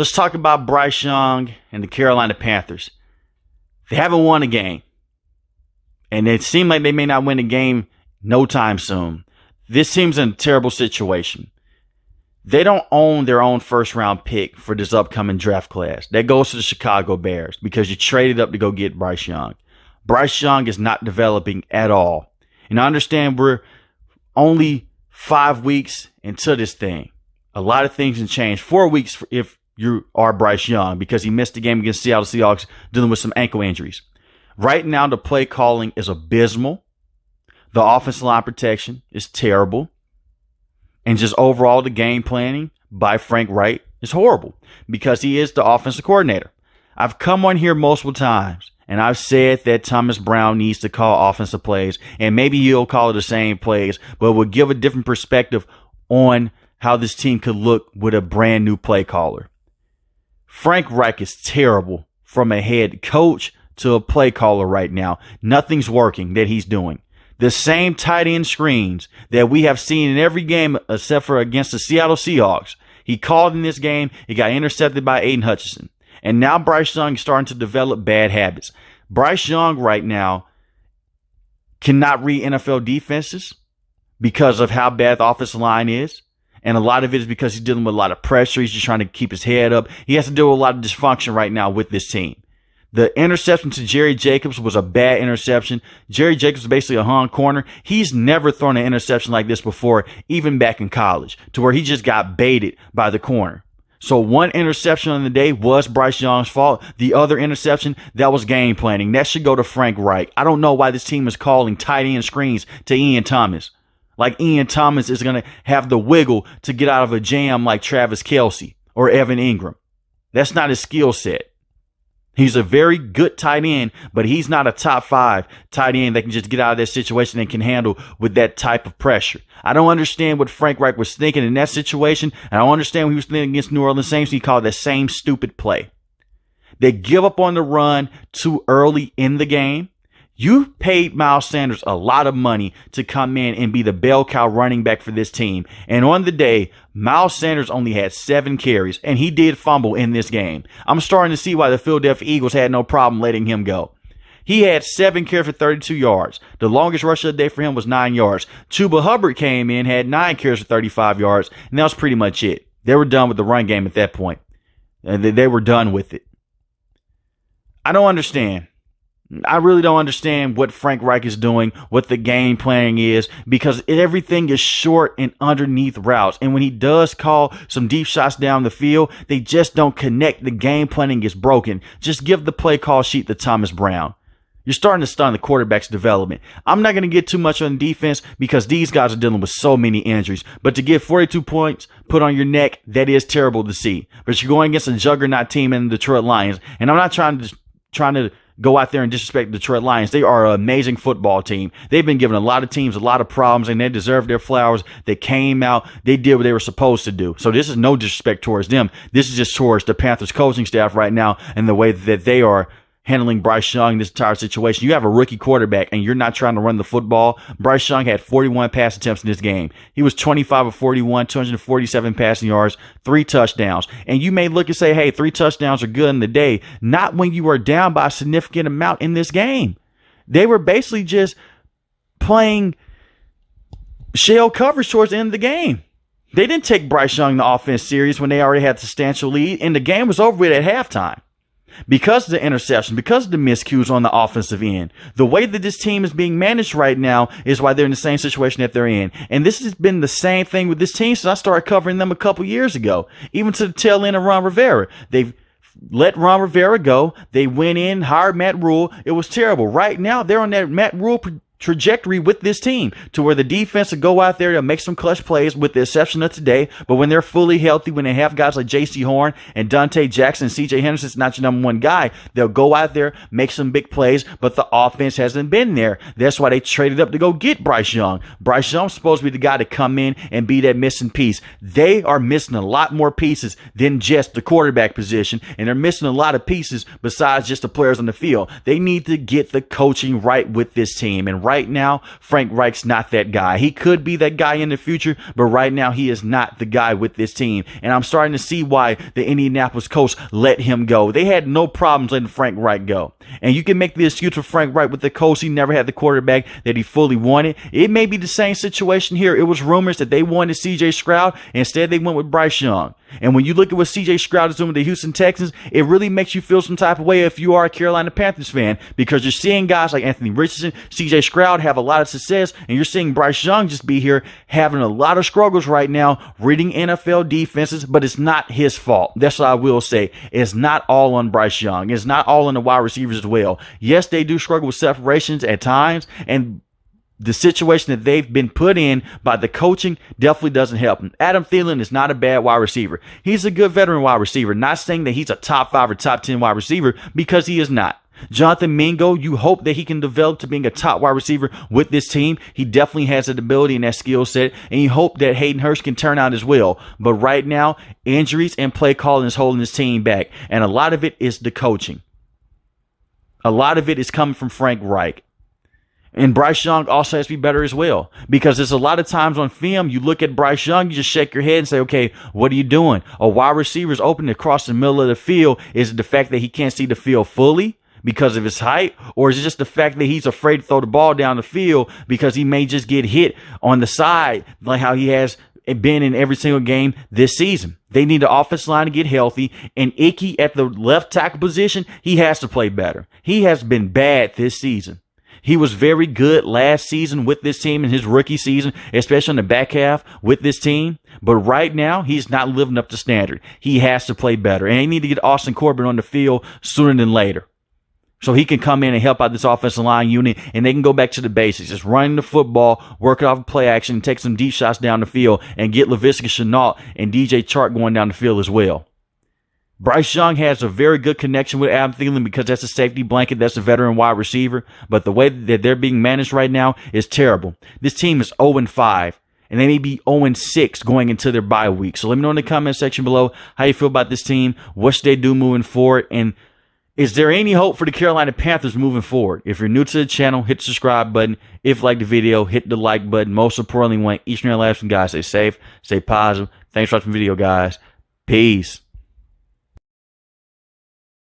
Let's talk about Bryce Young and the Carolina Panthers. They haven't won a game. And it seems like they may not win a game no time soon. This team's in a terrible situation. They don't own their own first round pick for this upcoming draft class. That goes to the Chicago Bears because you traded up to go get Bryce Young. Bryce Young is not developing at all. And I understand we're only 5 weeks into this thing. A lot of things can change. 4 weeks if you are Bryce Young because he missed the game against Seattle Seahawks dealing with some ankle injuries. Right now, the play calling is abysmal. The offensive line protection is terrible. And just overall, the game planning by Frank Reich is horrible because he is the offensive coordinator. I've come on here multiple times and I've said that Thomas Brown needs to call offensive plays, and maybe he'll call it the same plays, but will give a different perspective on how this team could look with a brand new play caller. Frank Reich is terrible from a head coach to a play caller right now. Nothing's working that he's doing. The same tight end screens that we have seen in every game except for against the Seattle Seahawks. He called in this game. He got intercepted by Aiden Hutchinson. And now Bryce Young is starting to develop bad habits. Bryce Young right now cannot read NFL defenses because of how bad the offensive line is. And a lot of it is because he's dealing with a lot of pressure. He's just trying to keep his head up. He has to deal with a lot of dysfunction right now with this team. The interception to Jerry Jacobs was a bad interception. Jerry Jacobs is basically a hung corner. He's never thrown an interception like this before, even back in college, to where he just got baited by the corner. So one interception on the day was Bryce Young's fault. The other interception, that was game planning. That should go to Frank Reich. I don't know why this team is calling tight end screens to Ian Thomas. Like Ian Thomas is going to have the wiggle to get out of a jam like Travis Kelce or Evan Ingram. That's not his skill set. He's a very good tight end, but he's not a top 5 tight end that can just get out of that situation and can handle with that type of pressure. I don't understand what Frank Reich was thinking in that situation. I don't understand what he was thinking against New Orleans Saints. He called that same stupid play. They give up on the run too early in the game. You paid Miles Sanders a lot of money to come in and be the bell cow running back for this team. And on the day, Miles Sanders only had 7 carries, and he did fumble in this game. I'm starting to see why the Philadelphia Eagles had no problem letting him go. He had 7 carries for 32 yards. The longest rush of the day for him was 9 yards. Chuba Hubbard came in, had 9 carries for 35 yards, and that was pretty much it. They were done with the run game at that point. They were done with it. I don't understand. I really don't understand what Frank Reich is doing, what the game planning is, because everything is short and underneath routes. And when he does call some deep shots down the field, they just don't connect. The game planning is broken. Just give the play call sheet to Thomas Brown. You're starting to stun the quarterback's development. I'm not going to get too much on defense because these guys are dealing with so many injuries. But to get 42 points put on your neck, that is terrible to see. But you're going against a juggernaut team in the Detroit Lions. And I'm not trying to go out there and disrespect the Detroit Lions. They are an amazing football team. They've been giving a lot of teams a lot of problems, and they deserve their flowers. They came out. They did what they were supposed to do. So this is no disrespect towards them. This is just towards the Panthers coaching staff right now and the way that they are handling Bryce Young in this entire situation. You have a rookie quarterback and you're not trying to run the football. Bryce Young had 41 pass attempts in this game. He was 25 of 41, 247 passing yards, 3 touchdowns. And you may look and say, hey, 3 touchdowns are good in the day. Not when you are down by a significant amount in this game. They were basically just playing shell coverage towards the end of the game. They didn't take Bryce Young the offense serious when they already had a substantial lead, and the game was over with at halftime. Because of the interception, because of the miscues on the offensive end, the way that this team is being managed right now is why they're in the same situation that they're in. And this has been the same thing with this team since I started covering them a couple years ago, even to the tail end of Ron Rivera. They've let Ron Rivera go. They went in, hired Matt Rule. It was terrible. Right now, they're on that Matt Rule trajectory with this team to where the defense will go out there and make some clutch plays with the exception of today. But when they're fully healthy, when they have guys like J.C. Horn and Dante Jackson, C.J. Henderson's not your number one guy, they'll go out there, make some big plays, but the offense hasn't been there. That's why they traded up to go get Bryce Young. Bryce Young's supposed to be the guy to come in and be that missing piece. They are missing a lot more pieces than just the quarterback position, and they're missing a lot of pieces besides just the players on the field. They need to get the coaching right with this team, and right now, Frank Reich's not that guy. He could be that guy in the future, but right now he is not the guy with this team. And I'm starting to see why the Indianapolis Colts let him go. They had no problems letting Frank Reich go. And you can make the excuse for Frank Reich with the Colts. He never had the quarterback that he fully wanted. It may be the same situation here. It was rumors that they wanted C.J. Stroud. Instead, they went with Bryce Young. And when you look at what C.J. Stroud is doing with the Houston Texans, it really makes you feel some type of way if you are a Carolina Panthers fan, because you're seeing guys like Anthony Richardson, C.J. Stroud have a lot of success, and you're seeing Bryce Young just be here having a lot of struggles right now, reading NFL defenses, but it's not his fault. That's what I will say. It's not all on Bryce Young. It's not all on the wide receivers as well. Yes, they do struggle with separations at times, and the situation that they've been put in by the coaching definitely doesn't help him. Adam Thielen is not a bad wide receiver. He's a good veteran wide receiver. Not saying that he's a top 5 or top 10 wide receiver, because he is not. Jonathan Mingo, you hope that he can develop to being a top wide receiver with this team. He definitely has that ability and that skill set, and you hope that Hayden Hurst can turn out as well. But right now, injuries and play calling is holding his team back, and a lot of it is the coaching. A lot of it is coming from Frank Reich. And Bryce Young also has to be better as well, because there's a lot of times on film, you look at Bryce Young, you just shake your head and say, okay, what are you doing? A wide receiver is open across the middle of the field. Is it the fact that he can't see the field fully because of his height? Or is it just the fact that he's afraid to throw the ball down the field because he may just get hit on the side, like how he has been in every single game this season? They need the offensive line to get healthy, and Icky at the left tackle position, he has to play better. He has been bad this season. He was very good last season with this team in his rookie season, especially in the back half with this team. But right now, he's not living up to standard. He has to play better. And they need to get Austin Corbett on the field sooner than later, so he can come in and help out this offensive line unit, and they can go back to the basics. Just running the football, work it off of play action, take some deep shots down the field, and get Laviska Shenault and DJ Chark going down the field as well. Bryce Young has a very good connection with Adam Thielen because that's a safety blanket. That's a veteran wide receiver. But the way that they're being managed right now is terrible. This team is 0-5, and they may be 0-6 going into their bye week. So let me know in the comment section below how you feel about this team, what should they do moving forward, and is there any hope for the Carolina Panthers moving forward? If you're new to the channel, hit the subscribe button. If you like the video, hit the like button. Most importantly, want each and every last one, guys, stay safe, stay positive. Thanks for watching the video, guys. Peace.